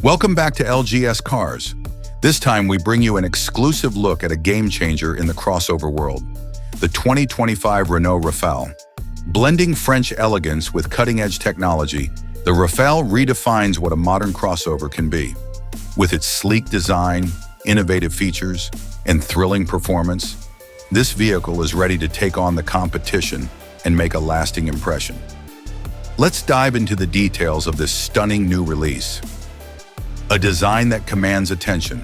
Welcome back to LGS Cars. This time we bring you an exclusive look at a game changer in the crossover world, the 2025 Renault Rafale. Blending French elegance with cutting-edge technology, the Rafale redefines what a modern crossover can be. With its sleek design, innovative features, and thrilling performance, this vehicle is ready to take on the competition and make a lasting impression. Let's dive into the details of this stunning new release. A design that commands attention.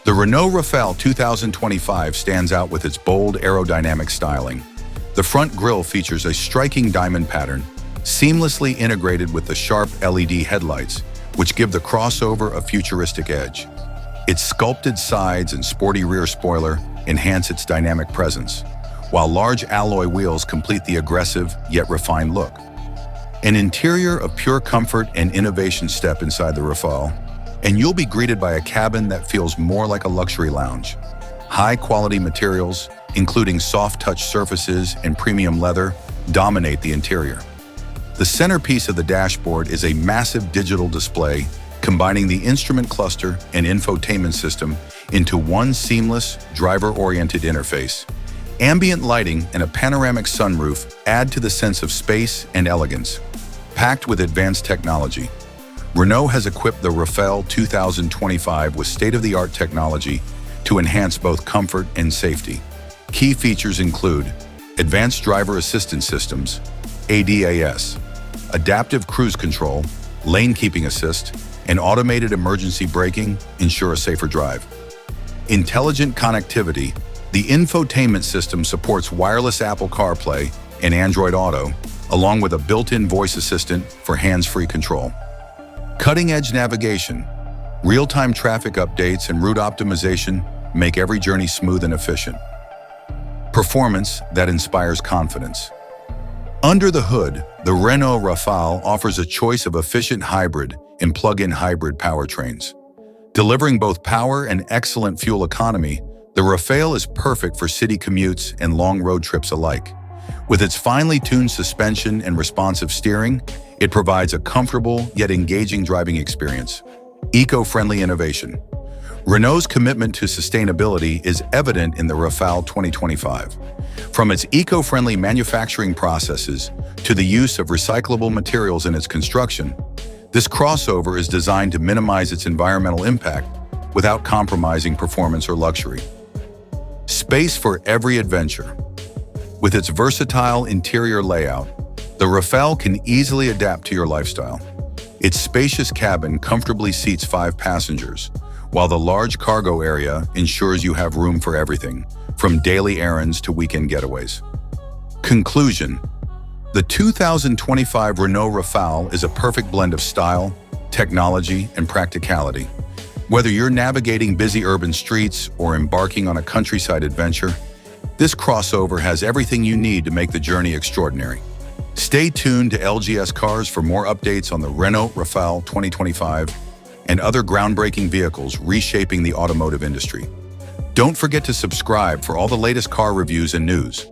The Renault Rafale 2025 stands out with its bold aerodynamic styling. The front grille features a striking diamond pattern, seamlessly integrated with the sharp LED headlights, which give the crossover a futuristic edge. Its sculpted sides and sporty rear spoiler enhance its dynamic presence, while large alloy wheels complete the aggressive yet refined look. An interior of pure comfort and innovation step inside the Rafale, and you'll be greeted by a cabin that feels more like a luxury lounge. High-quality materials, including soft-touch surfaces and premium leather, dominate the interior. The centerpiece of the dashboard is a massive digital display, combining the instrument cluster and infotainment system into one seamless, driver-oriented interface. Ambient lighting and a panoramic sunroof add to the sense of space and elegance. Packed with advanced technology, Renault has equipped the Rafale 2025 with state-of-the-art technology to enhance both comfort and safety. Key features include advanced driver assistance systems, ADAS, adaptive cruise control, lane keeping assist, and automated emergency braking ensure a safer drive. Intelligent connectivity. The infotainment system supports wireless Apple CarPlay and Android Auto, along with a built-in voice assistant for hands-free control. Cutting-edge navigation. Real-time traffic updates and route optimization make every journey smooth and efficient. Performance that inspires confidence. Under the hood, the Renault Rafale offers a choice of efficient hybrid and plug-in hybrid powertrains. Delivering both power and excellent fuel economy, the Rafale is perfect for city commutes and long road trips alike. With its finely tuned suspension and responsive steering, it provides a comfortable yet engaging driving experience. Eco-friendly innovation. Renault's commitment to sustainability is evident in the Rafale 2025. From its eco-friendly manufacturing processes to the use of recyclable materials in its construction, this crossover is designed to minimize its environmental impact without compromising performance or luxury. Space for every adventure. With its versatile interior layout, the Rafale can easily adapt to your lifestyle. Its spacious cabin comfortably seats 5 passengers, while the large cargo area ensures you have room for everything, from daily errands to weekend getaways. Conclusion. The 2025 Renault Rafale is a perfect blend of style, technology, and practicality. Whether you're navigating busy urban streets or embarking on a countryside adventure, this crossover has everything you need to make the journey extraordinary. Stay tuned to LGS Cars for more updates on the Renault Rafale 2025 and other groundbreaking vehicles reshaping the automotive industry. Don't forget to subscribe for all the latest car reviews and news.